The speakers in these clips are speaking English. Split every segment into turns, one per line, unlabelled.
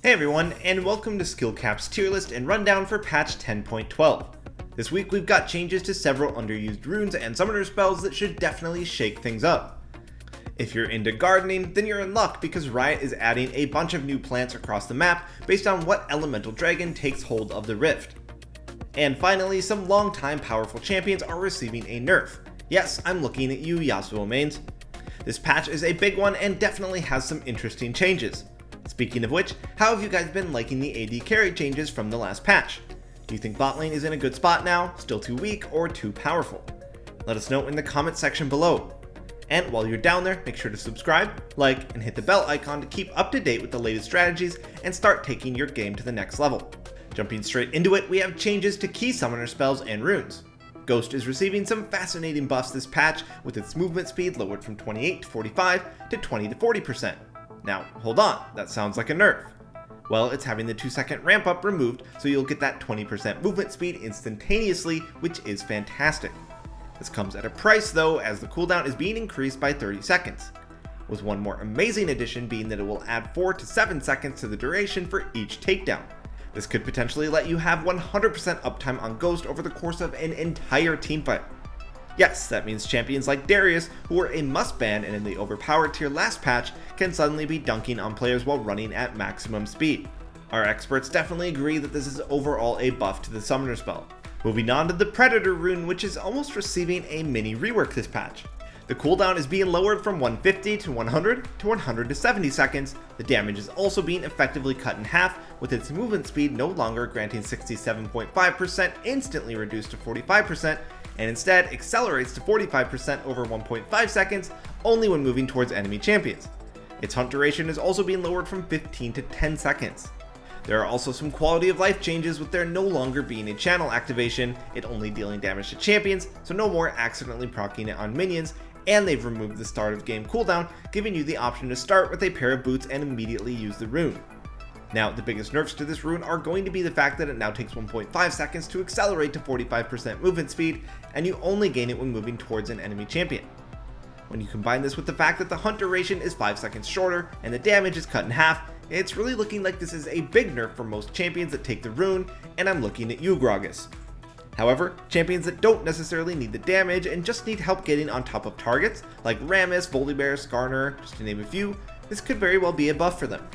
Hey everyone, and welcome to skillcapped's tier list and rundown for patch 10.12. This week we've got changes to several underused runes and summoner spells that should definitely shake things up. If you're into gardening, then you're in luck because Riot is adding a bunch of new plants across the map based on what elemental dragon takes hold of the rift. And finally, some long-time powerful champions are receiving a nerf. Yes, I'm looking at you Yasuo mains. This patch is a big one and definitely has some interesting changes. Speaking of which, how have you guys been liking the AD carry changes from the last patch? Do you think bot lane is in a good spot now, still too weak, or too powerful? Let us know in the comment section below. And while you're down there, make sure to subscribe, like, and hit the bell icon to keep up to date with the latest strategies and start taking your game to the next level. Jumping straight into it, we have changes to key summoner spells and runes. Ghost is receiving some fascinating buffs this patch, with its movement speed lowered from 28 to 45 to 20 to 40%. Now, hold on, that sounds like a nerf. Well, it's having the 2-second ramp up removed, so you'll get that 20% movement speed instantaneously, which is fantastic. This comes at a price though, as the cooldown is being increased by 30 seconds. With one more amazing addition being that it will add 4 to 7 seconds to the duration for each takedown. This could potentially let you have 100% uptime on Ghost over the course of an entire teamfight. Yes, that means champions like Darius, who were a must ban and in the Overpowered tier last patch, can suddenly be dunking on players while running at maximum speed. Our experts definitely agree that this is overall a buff to the summoner spell. Moving on to the Predator rune, which is almost receiving a mini rework this patch. The cooldown is being lowered from 150 to 100 to 100 to 70 seconds. The damage is also being effectively cut in half, with its movement speed no longer granting 67.5% instantly reduced to 45%, and instead accelerates to 45% over 1.5 seconds only when moving towards enemy champions. Its hunt duration is also being lowered from 15 to 10 seconds. There are also some quality of life changes, with there no longer being a channel activation, it only dealing damage to champions, so no more accidentally proccing it on minions, and they've removed the start of game cooldown, giving you the option to start with a pair of boots and immediately use the rune. Now, the biggest nerfs to this rune are going to be the fact that it now takes 1.5 seconds to accelerate to 45% movement speed, and you only gain it when moving towards an enemy champion. When you combine this with the fact that the hunt duration is 5 seconds shorter and the damage is cut in half, it's really looking like this is a big nerf for most champions that take the rune, and I'm looking at you, Gragas. However, champions that don't necessarily need the damage and just need help getting on top of targets, like Rammus, Volibear, Skarner, just to name a few, this could very well be a buff for them.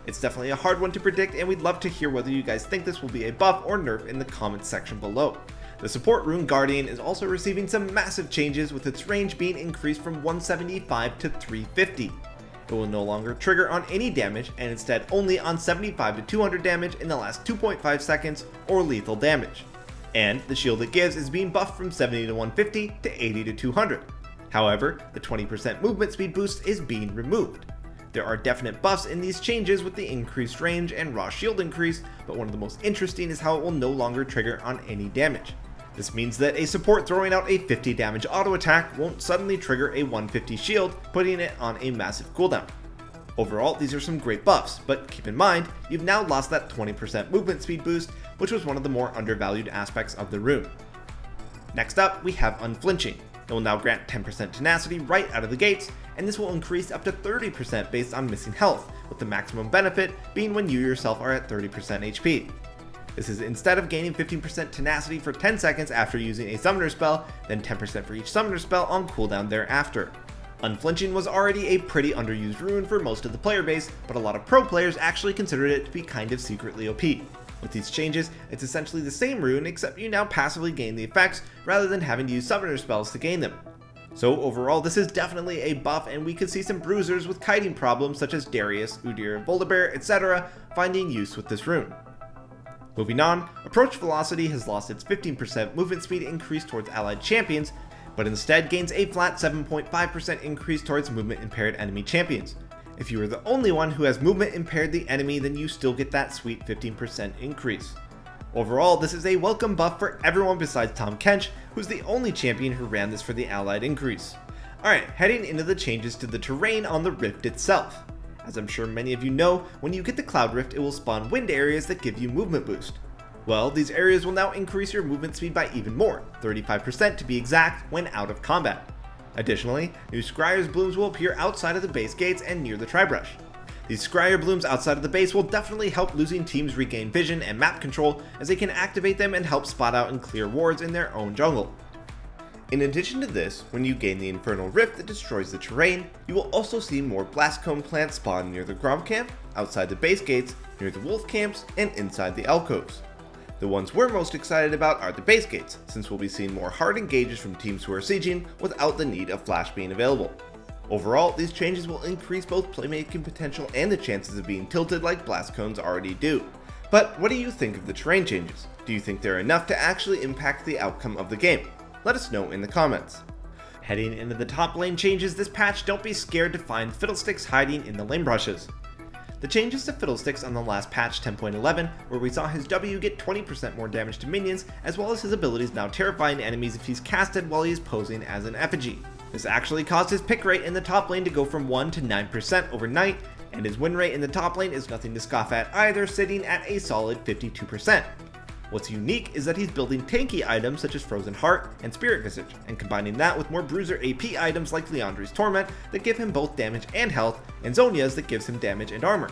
It's definitely a hard one to predict, and we'd love to hear whether you guys think this will be a buff or nerf in the comments section below. The support rune Guardian is also receiving some massive changes, with its range being increased from 175 to 350. It will no longer trigger on any damage, and instead only on 75 to 200 damage in the last 2.5 seconds or lethal damage. And the shield it gives is being buffed from 70 to 150 to 80 to 200. However, the 20% movement speed boost is being removed. There are definite buffs in these changes with the increased range and raw shield increase, but one of the most interesting is how it will no longer trigger on any damage. This means that a support throwing out a 50 damage auto attack won't suddenly trigger a 150 shield, putting it on a massive cooldown. Overall, these are some great buffs, but keep in mind, you've now lost that 20% movement speed boost, which was one of the more undervalued aspects of the rune. Next up, we have Unflinching. It will now grant 10% tenacity right out of the gates, and this will increase up to 30% based on missing health, with the maximum benefit being when you yourself are at 30% HP. This is instead of gaining 15% tenacity for 10 seconds after using a summoner spell, then 10% for each summoner spell on cooldown thereafter. Unflinching was already a pretty underused rune for most of the player base, but a lot of pro players actually considered it to be kind of secretly OP. With these changes, it's essentially the same rune, except you now passively gain the effects rather than having to use summoner spells to gain them. So overall, this is definitely a buff, and we could see some bruisers with kiting problems such as Darius, Udyr, Volibear, etc. finding use with this rune. Moving on, approach velocity has lost its 15% movement speed increase towards allied champions, but instead gains a flat 7.5% increase towards movement impaired enemy champions. If you are the only one who has movement impaired the enemy, then you still get that sweet 15% increase. Overall, this is a welcome buff for everyone besides Tahm Kench, who's the only champion who ran this for the allied increase. Alright, heading into the changes to the terrain on the rift itself. As I'm sure many of you know, when you get the Cloud Rift, it will spawn wind areas that give you movement boost. Well, these areas will now increase your movement speed by even more, 35% to be exact, when out of combat. Additionally, new Scryer's blooms will appear outside of the base gates and near the Tribrush. These scryer blooms outside of the base will definitely help losing teams regain vision and map control, as they can activate them and help spot out and clear wards in their own jungle. In addition to this, when you gain the infernal rift that destroys the terrain, you will also see more blast cone plants spawn near the Grom camp, outside the base gates, near the wolf camps, and inside the alcoves. The ones we're most excited about are the base gates, since we'll be seeing more hard engages from teams who are sieging without the need of flash being available. Overall, these changes will increase both playmaking potential and the chances of being tilted like blast cones already do. But what do you think of the terrain changes? Do you think they're enough to actually impact the outcome of the game? Let us know in the comments. Heading into the top lane changes this patch, don't be scared to find fiddlesticks hiding in the lane brushes. The changes to fiddlesticks on the last patch 10.11, where we saw his W get 20% more damage to minions, as well as his abilities now terrifying enemies if he's casted while he is posing as an effigy. This actually caused his pick rate in the top lane to go from 1 to 9% overnight, and his win rate in the top lane is nothing to scoff at either, sitting at a solid 52%. What's unique is that he's building tanky items such as Frozen Heart and Spirit Visage, and combining that with more bruiser AP items like Liandry's Torment that give him both damage and health, and Zhonya's that gives him damage and armor.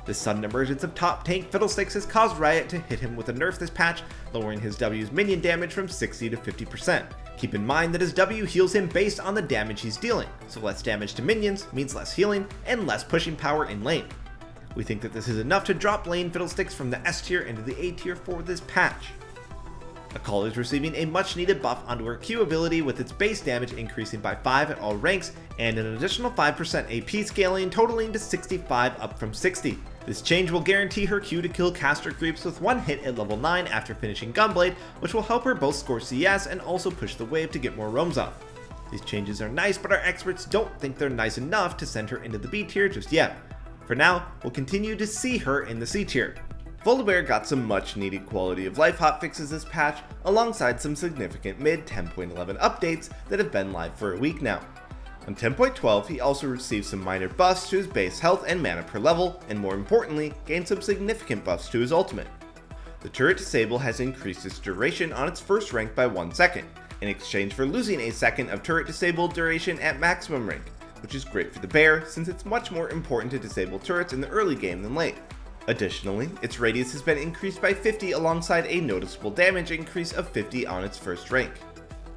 This sudden emergence of top tank fiddlesticks has caused Riot to hit him with a nerf this patch, lowering his W's minion damage from 60 to 50%. Keep in mind that his W heals him based on the damage he's dealing, so less damage to minions means less healing and less pushing power in lane. We think that this is enough to drop lane fiddlesticks from the S tier into the A tier for this patch. Akali is receiving a much needed buff onto her Q ability, with its base damage increasing by 5 at all ranks and an additional 5% AP scaling, totaling to 65 up from 60. This change will guarantee her Q to kill caster creeps with one hit at level 9 after finishing Gunblade, which will help her both score CS and also push the wave to get more roams off. These changes are nice, but our experts don't think they're nice enough to send her into the B tier just yet. For now, we'll continue to see her in the C tier. Volibear got some much needed quality of life hotfixes this patch, alongside some significant mid 10.11 updates that have been live for a week now. On 10.12, he also received some minor buffs to his base health and mana per level, and more importantly, gained some significant buffs to his ultimate. The turret disable has increased its duration on its first rank by 1 second, in exchange for losing a second of turret disable duration at maximum rank, which is great for the bear since it's much more important to disable turrets in the early game than late. Additionally, its radius has been increased by 50 alongside a noticeable damage increase of 50 on its first rank.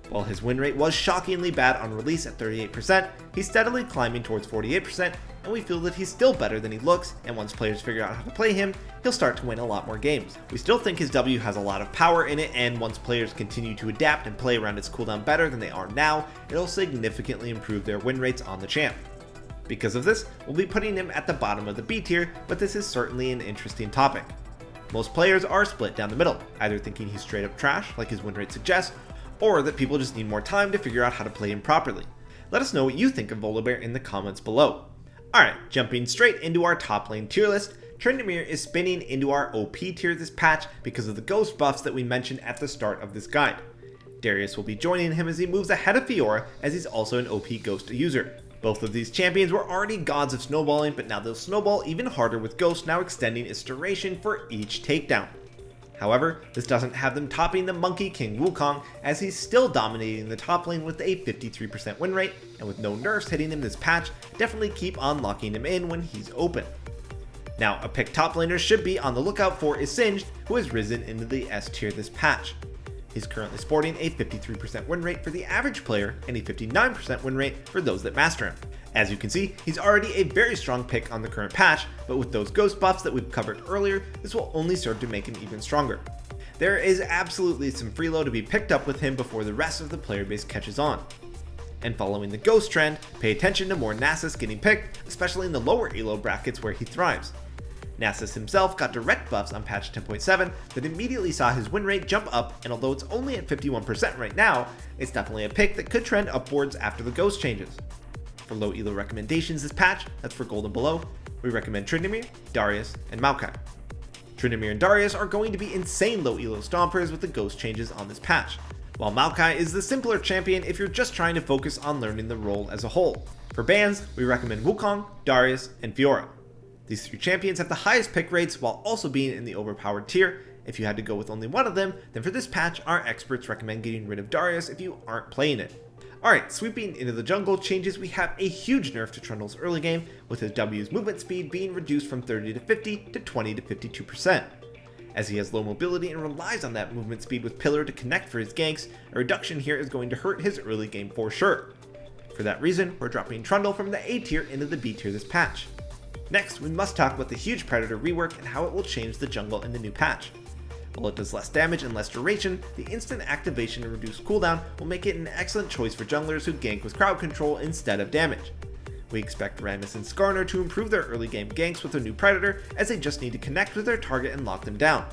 While his win rate was shockingly bad on release at 38%, he's steadily climbing towards 48%, and we feel that he's still better than he looks, and once players figure out how to play him, he'll start to win a lot more games. We still think his W has a lot of power in it, and once players continue to adapt and play around its cooldown better than they are now, it'll significantly improve their win rates on the champ. Because of this, we'll be putting him at the bottom of the B tier, but this is certainly an interesting topic. Most players are split down the middle, either thinking he's straight up trash, like his win rate suggests, or that people just need more time to figure out how to play him properly. Let us know what you think of Volibear in the comments below. Alright, jumping straight into our top lane tier list, Tryndamere is spinning into our OP tier this patch because of the ghost buffs that we mentioned at the start of this guide. Darius will be joining him as he moves ahead of Fiora, as he's also an OP ghost user. Both of these champions were already gods of snowballing, but now they'll snowball even harder with Ghost now extending its duration for each takedown. However, this doesn't have them topping the Monkey King Wukong, as he's still dominating the top lane with a 53% win rate, and with no nerfs hitting him this patch, definitely keep on locking him in when he's open. Now, a pick top laner should be on the lookout for is Singed, who has risen into the S tier this patch. He's currently sporting a 53% win rate for the average player and a 59% win rate for those that master him. As you can see, he's already a very strong pick on the current patch, but with those ghost buffs that we've covered earlier, this will only serve to make him even stronger. There is absolutely some freelo to be picked up with him before the rest of the player base catches on. And following the ghost trend, pay attention to more Nasus getting picked, especially in the lower elo brackets where he thrives. Nasus himself got direct buffs on patch 10.7 that immediately saw his win rate jump up, and although it's only at 51% right now, it's definitely a pick that could trend upwards after the ghost changes. For low elo recommendations this patch, that's for gold and below, we recommend Tryndamere, Darius, and Maokai. Tryndamere and Darius are going to be insane low elo stompers with the ghost changes on this patch, while Maokai is the simpler champion if you're just trying to focus on learning the role as a whole. For bans, we recommend Wukong, Darius, and Fiora. These three champions have the highest pick rates while also being in the overpowered tier. If you had to go with only one of them, then for this patch, our experts recommend getting rid of Darius if you aren't playing it. Alright, sweeping into the jungle changes, we have a huge nerf to Trundle's early game, with his W's movement speed being reduced from 30 to 50 to 20 to 52%. As he has low mobility and relies on that movement speed with Pillar to connect for his ganks, a reduction here is going to hurt his early game for sure. For that reason, we're dropping Trundle from the A tier into the B tier this patch. Next, we must talk about the huge Predator rework and how it will change the jungle in the new patch. While it does less damage and less duration, the instant activation and reduced cooldown will make it an excellent choice for junglers who gank with crowd control instead of damage. We expect Rammus and Skarner to improve their early game ganks with a new Predator, as they just need to connect with their target and lock them down.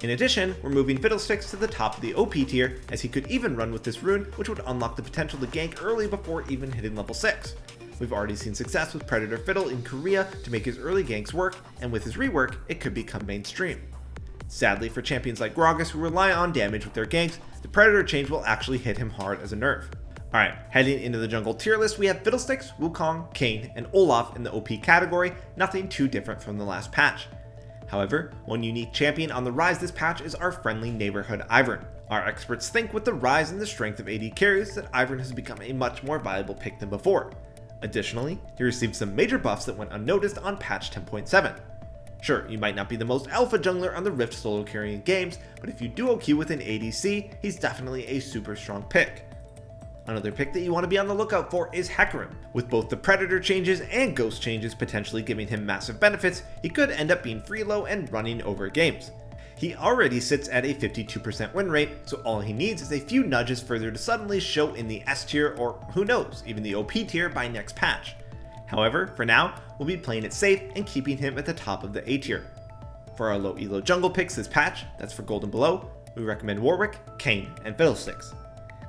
In addition, we're moving Fiddlesticks to the top of the OP tier, as he could even run with this rune, which would unlock the potential to gank early before even hitting level 6. We've already seen success with Predator Fiddle in Korea to make his early ganks work, and with his rework, it could become mainstream. Sadly, for champions like Gragas who rely on damage with their ganks, the Predator change will actually hit him hard as a nerf. Alright, heading into the jungle tier list, we have Fiddlesticks, Wukong, Kayn, and Olaf in the OP category, nothing too different from the last patch. However, one unique champion on the rise this patch is our friendly neighborhood Ivern. Our experts think with the rise in the strength of AD carries that Ivern has become a much more viable pick than before. Additionally, he received some major buffs that went unnoticed on patch 10.7. Sure, you might not be the most alpha jungler on the Rift solo carrying games, but if you duo queue with an ADC, he's definitely a super strong pick. Another pick that you want to be on the lookout for is Hecarim. With both the Predator changes and Ghost changes potentially giving him massive benefits, he could end up being free low and running over games. He already sits at a 52% win rate, so all he needs is a few nudges further to suddenly show in the S tier or who knows, even the OP tier by next patch. However, for now, we'll be playing it safe and keeping him at the top of the A tier. For our low elo jungle picks this patch, that's for gold and below, we recommend Warwick, Kayn, and Fiddlesticks.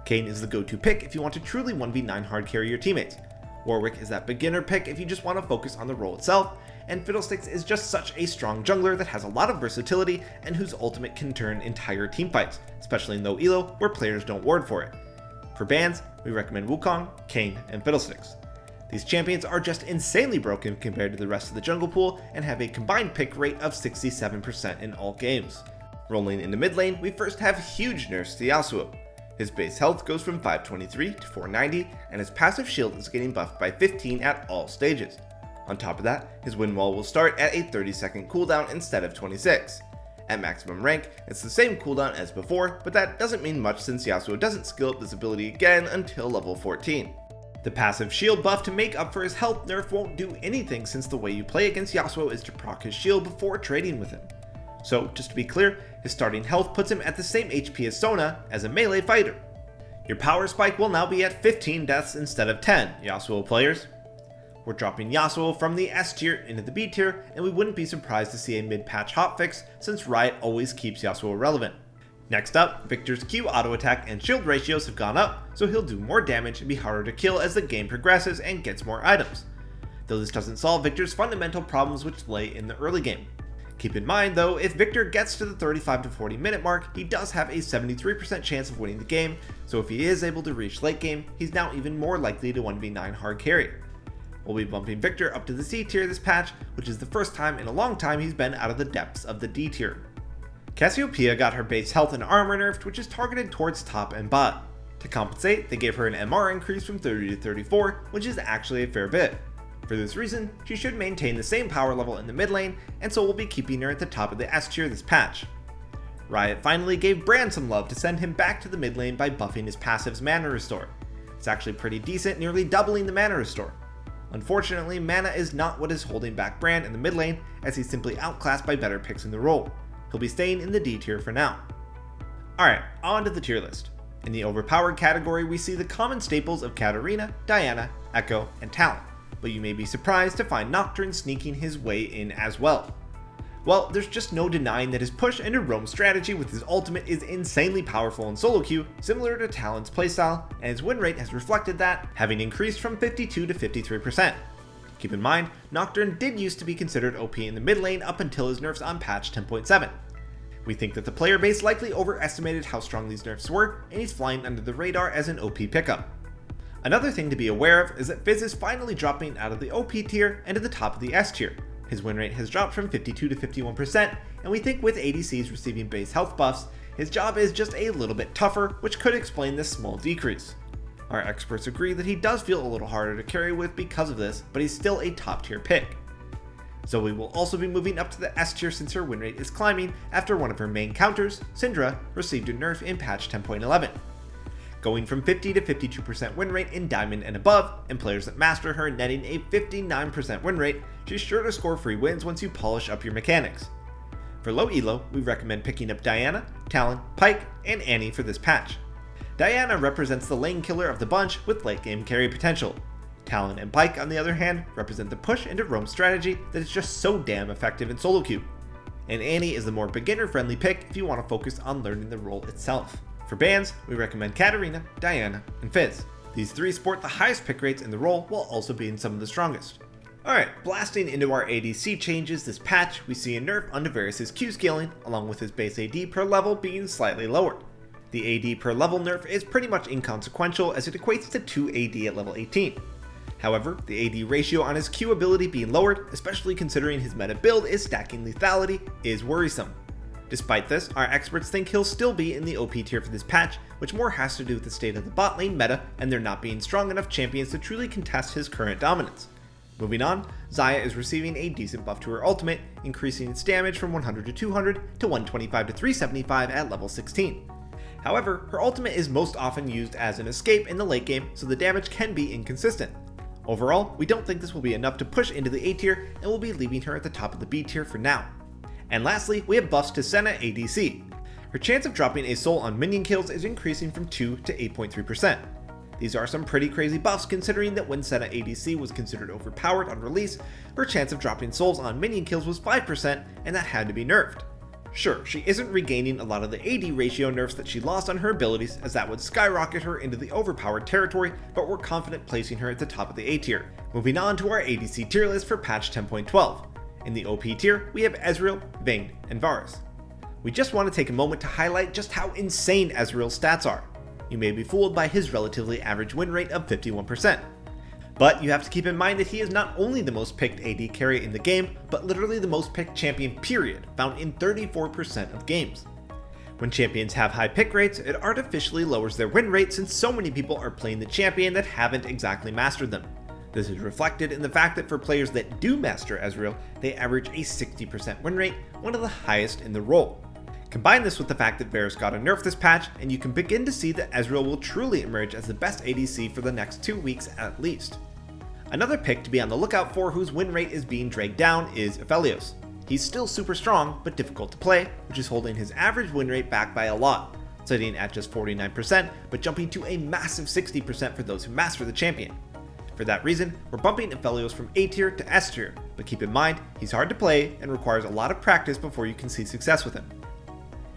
Kayn is the go-to pick if you want to truly 1v9 hard carry your teammates. Warwick is that beginner pick if you just want to focus on the role itself, and Fiddlesticks is just such a strong jungler that has a lot of versatility and whose ultimate can turn entire teamfights, especially in low elo where players don't ward for it. For bans, we recommend Wukong, Kayn, and Fiddlesticks. These champions are just insanely broken compared to the rest of the jungle pool and have a combined pick rate of 67% in all games. Rolling into mid lane, we first have huge nerfs to Yasuo. His base health goes from 523 to 490, and his passive shield is getting buffed by 15 at all stages. On top of that, his wind wall will start at a 30-second cooldown instead of 26. At maximum rank, it's the same cooldown as before, but that doesn't mean much since Yasuo doesn't skill up this ability again until level 14. The passive shield buff to make up for his health nerf won't do anything since the way you play against Yasuo is to proc his shield before trading with him. So, just to be clear, his starting health puts him at the same HP as Sona as a melee fighter. Your power spike will now be at 15 deaths instead of 10, Yasuo players. We're dropping Yasuo from the S tier into the B tier, and we wouldn't be surprised to see a mid-patch hotfix since Riot always keeps Yasuo relevant. Next up, Victor's Q auto attack and shield ratios have gone up, so he'll do more damage and be harder to kill as the game progresses and gets more items. Though this doesn't solve Victor's fundamental problems which lay in the early game. Keep in mind though, if Victor gets to the 35 to 40 minute mark, he does have a 73% chance of winning the game, so if he is able to reach late game, he's now even more likely to 1v9 hard carry. We'll be bumping Victor up to the C tier this patch, which is the first time in a long time he's been out of the depths of the D tier. Cassiopeia got her base health and armor nerfed, which is targeted towards top and bot. To compensate, they gave her an MR increase from 30 to 34, which is actually a fair bit. For this reason, she should maintain the same power level in the mid lane, and so we'll be keeping her at the top of the S tier this patch. Riot finally gave Brand some love to send him back to the mid lane by buffing his passive's mana restore. It's actually pretty decent, nearly doubling the mana restore. Unfortunately, mana is not what is holding back Brand in the mid lane, as he's simply outclassed by better picks in the role. He'll be staying in the D tier for now. Alright, on to the tier list. In the Overpowered category, we see the common staples of Katarina, Diana, Echo, and Talon, but you may be surprised to find Nocturne sneaking his way in as well. Well, there's just no denying that his push into roam strategy with his ultimate is insanely powerful in solo queue, similar to Talon's playstyle, and his win rate has reflected that, having increased from 52 to 53%. Keep in mind, Nocturne did used to be considered OP in the mid lane up until his nerfs on patch 10.7. We think that the player base likely overestimated how strong these nerfs were, and he's flying under the radar as an OP pickup. Another thing to be aware of is that Fizz is finally dropping out of the OP tier and to the top of the S tier. His win rate has dropped from 52 to 51%, and we think with ADCs receiving base health buffs, his job is just a little bit tougher, which could explain this small decrease. Our experts agree that he does feel a little harder to carry with because of this, but he's still a top tier pick. Zoe will also be moving up to the S tier since her win rate is climbing after one of her main counters, Syndra, received a nerf in patch 10.11. Going from 50 to 52% win rate in Diamond and above, and players that master her netting a 59% win rate, she's sure to score free wins once you polish up your mechanics. For low elo, we recommend picking up Diana, Talon, Pyke, and Annie for this patch. Diana represents the lane killer of the bunch with late game carry potential. Talon and Pyke, on the other hand, represent the push into roam strategy that is just so damn effective in solo queue. And Annie is the more beginner friendly pick if you want to focus on learning the role itself. For bans, we recommend Katarina, Diana, and Fizz. These three sport the highest pick rates in the role while also being some of the strongest. Alright, blasting into our ADC changes this patch, we see a nerf on Darius' Q scaling, along with his base AD per level being slightly lowered. The AD per level nerf is pretty much inconsequential as it equates to 2 AD at level 18. However, the AD ratio on his Q ability being lowered, especially considering his meta build is stacking lethality, is worrisome. Despite this, our experts think he'll still be in the OP tier for this patch, which more has to do with the state of the bot lane meta and there not being strong enough champions to truly contest his current dominance. Moving on, Ziya is receiving a decent buff to her ultimate, increasing its damage from 100 to 200 to 125 to 375 at level 16. However, her ultimate is most often used as an escape in the late game, so the damage can be inconsistent. Overall, we don't think this will be enough to push into the A tier, and we'll be leaving her at the top of the B tier for now. And lastly, we have buffs to Senna ADC. Her chance of dropping a soul on minion kills is increasing from 2 to 8.3%. These are some pretty crazy buffs considering that when Senna ADC was considered overpowered on release, her chance of dropping souls on minion kills was 5% and that had to be nerfed. Sure, she isn't regaining a lot of the AD ratio nerfs that she lost on her abilities as that would skyrocket her into the overpowered territory, but we're confident placing her at the top of the A tier. Moving on to our ADC tier list for patch 10.12. In the OP tier, we have Ezreal, Vayne, and Varus. We just want to take a moment to highlight just how insane Ezreal's stats are. You may be fooled by his relatively average win rate of 51%. But you have to keep in mind that he is not only the most picked AD carry in the game, but literally the most picked champion period, found in 34% of games. When champions have high pick rates, it artificially lowers their win rate since so many people are playing the champion that haven't exactly mastered them. This is reflected in the fact that for players that do master Ezreal, they average a 60% win rate, one of the highest in the role. Combine this with the fact that Varus got a nerf this patch, and you can begin to see that Ezreal will truly emerge as the best ADC for the next 2 weeks at least. Another pick to be on the lookout for whose win rate is being dragged down is Aphelios. He's still super strong, but difficult to play, which is holding his average win rate back by a lot, sitting at just 49%, but jumping to a massive 60% for those who master the champion. For that reason, we're bumping Aphelios from A tier to S tier, but keep in mind, he's hard to play and requires a lot of practice before you can see success with him.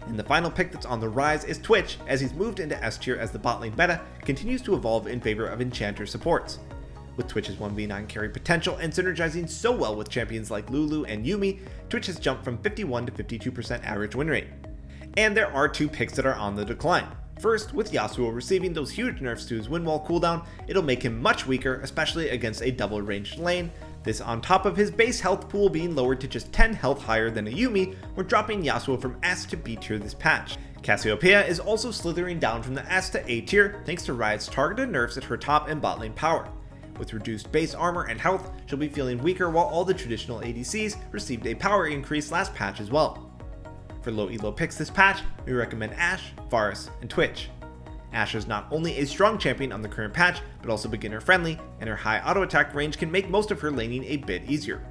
And the final pick that's on the rise is Twitch, as he's moved into S tier as the bot lane meta continues to evolve in favor of enchanter supports. With Twitch's 1v9 carry potential and synergizing so well with champions like Lulu and Yuumi, Twitch has jumped from 51 to 52% average win rate. And there are 2 picks that are on the decline. First, with Yasuo receiving those huge nerfs to his win wall cooldown, it'll make him much weaker, especially against a double ranged lane. This on top of his base health pool being lowered to just 10 health higher than a Yuumi, we're dropping Yasuo from S to B tier this patch. Cassiopeia is also slithering down from the S to A tier thanks to Riot's targeted nerfs at her top and bot lane power. With reduced base armor and health, she'll be feeling weaker while all the traditional ADCs received a power increase last patch as well. For low elo picks this patch, we recommend Ashe, Varus, and Twitch. Ashe is not only a strong champion on the current patch, but also beginner friendly, and her high auto attack range can make most of her laning a bit easier.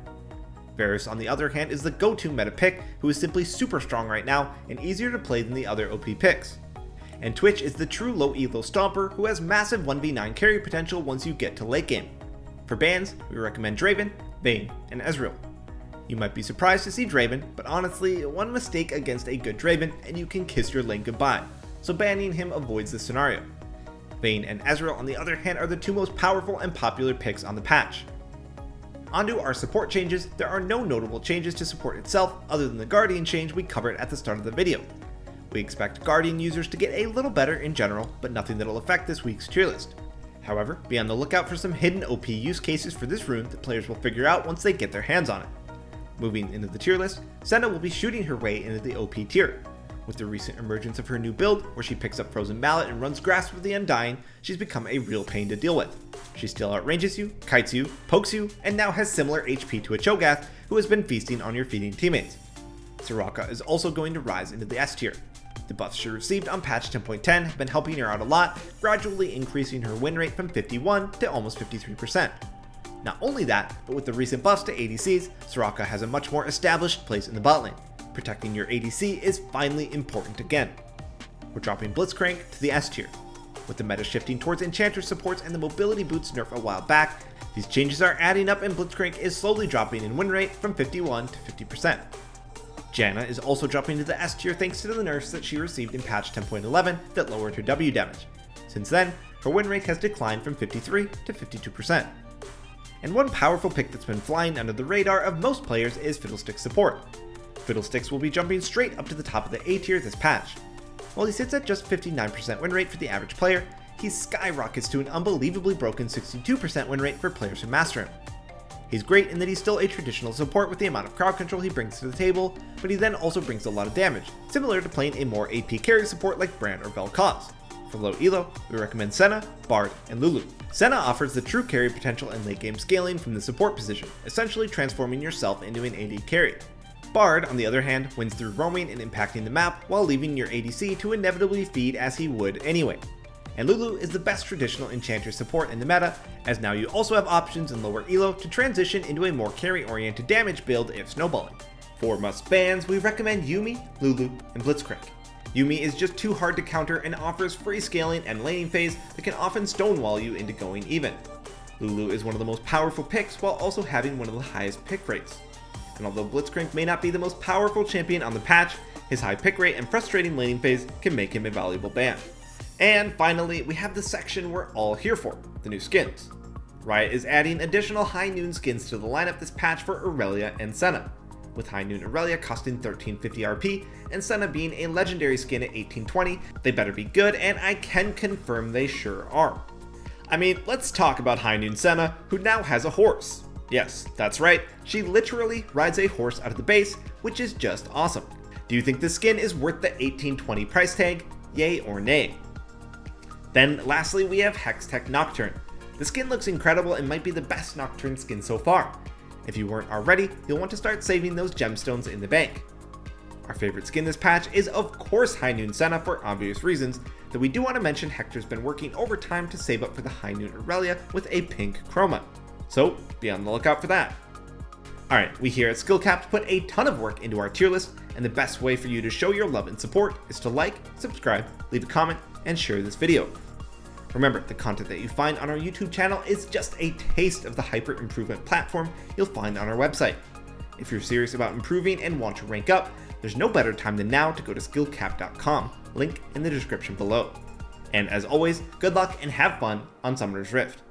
Varus on the other hand is the go-to meta pick who is simply super strong right now and easier to play than the other OP picks. And Twitch is the true low elo stomper who has massive 1v9 carry potential once you get to late game. For bans, we recommend Draven, Vayne, and Ezreal. You might be surprised to see Draven, but honestly, one mistake against a good Draven and you can kiss your lane goodbye, so banning him avoids this scenario. Vayne and Ezreal on the other hand are the 2 most powerful and popular picks on the patch. Onto our support changes, there are no notable changes to support itself other than the Guardian change we covered at the start of the video. We expect Guardian users to get a little better in general, but nothing that'll affect this week's tier list. However, be on the lookout for some hidden OP use cases for this rune that players will figure out once they get their hands on it. Moving into the tier list, Senna will be shooting her way into the OP tier. With the recent emergence of her new build, where she picks up Frozen Mallet and runs Grasp of the Undying, she's become a real pain to deal with. She still outranges you, kites you, pokes you, and now has similar HP to a Cho'Gath, who has been feasting on your feeding teammates. Soraka is also going to rise into the S tier. The buffs she received on patch 10.10 have been helping her out a lot, gradually increasing her win rate from 51 to almost 53%. Not only that, but with the recent buffs to ADCs, Soraka has a much more established place in the bot lane. Protecting your ADC is finally important again. We're dropping Blitzcrank to the S tier. With the meta shifting towards Enchanter supports and the mobility boots nerf a while back, these changes are adding up and Blitzcrank is slowly dropping in win rate from 51 to 50%. Janna is also dropping to the S tier thanks to the nerfs that she received in patch 10.11 that lowered her W damage. Since then, her win rate has declined from 53 to 52%. And one powerful pick that's been flying under the radar of most players is Fiddlesticks support. Fiddlesticks will be jumping straight up to the top of the A tier this patch. While he sits at just 59% win rate for the average player, he skyrockets to an unbelievably broken 62% win rate for players who master him. He's great in that he's still a traditional support with the amount of crowd control he brings to the table, but he then also brings a lot of damage, similar to playing a more AP carry support like Brand or Vel'Koz. For low elo, we recommend Senna, Bard, and Lulu. Senna offers the true carry potential and late game scaling from the support position, essentially transforming yourself into an AD carry. Bard, on the other hand, wins through roaming and impacting the map while leaving your ADC to inevitably feed as he would anyway. And Lulu is the best traditional enchanter support in the meta, as now you also have options in lower elo to transition into a more carry-oriented damage build if snowballing. For must bans, we recommend Yuumi, Lulu, and Blitzcrank. Yuumi is just too hard to counter and offers free scaling and laning phase that can often stonewall you into going even. Lulu is one of the most powerful picks while also having one of the highest pick rates. And although Blitzcrank may not be the most powerful champion on the patch, his high pick rate and frustrating laning phase can make him a valuable ban. And finally, we have the section we're all here for, the new skins. Riot is adding additional High Noon skins to the lineup this patch for Aurelia and Senna, with High Noon Aurelia costing 1350 RP and Senna being a legendary skin at 1820, they better be good, and I can confirm they sure are. I mean, let's talk about High Noon Senna, who now has a horse. Yes, that's right, she literally rides a horse out of the base, which is just awesome. Do you think this skin is worth the 1820 price tag? Yay or nay? Then lastly, we have Hextech Nocturne. The skin looks incredible and might be the best Nocturne skin so far. If you weren't already, you'll want to start saving those gemstones in the bank. Our favorite skin this patch is of course High Noon Senna for obvious reasons, though we do want to mention Hector's been working overtime to save up for the High Noon Aurelia with a pink chroma. So be on the lookout for that. Alright, we here at skillcapped put a ton of work into our tier list, and the best way for you to show your love and support is to like, subscribe, leave a comment, and share this video. Remember, the content that you find on our YouTube channel is just a taste of the hyper improvement platform you'll find on our website. If you're serious about improving and want to rank up, there's no better time than now to go to skillcapped.com, link in the description below. And as always, good luck and have fun on Summoner's Rift.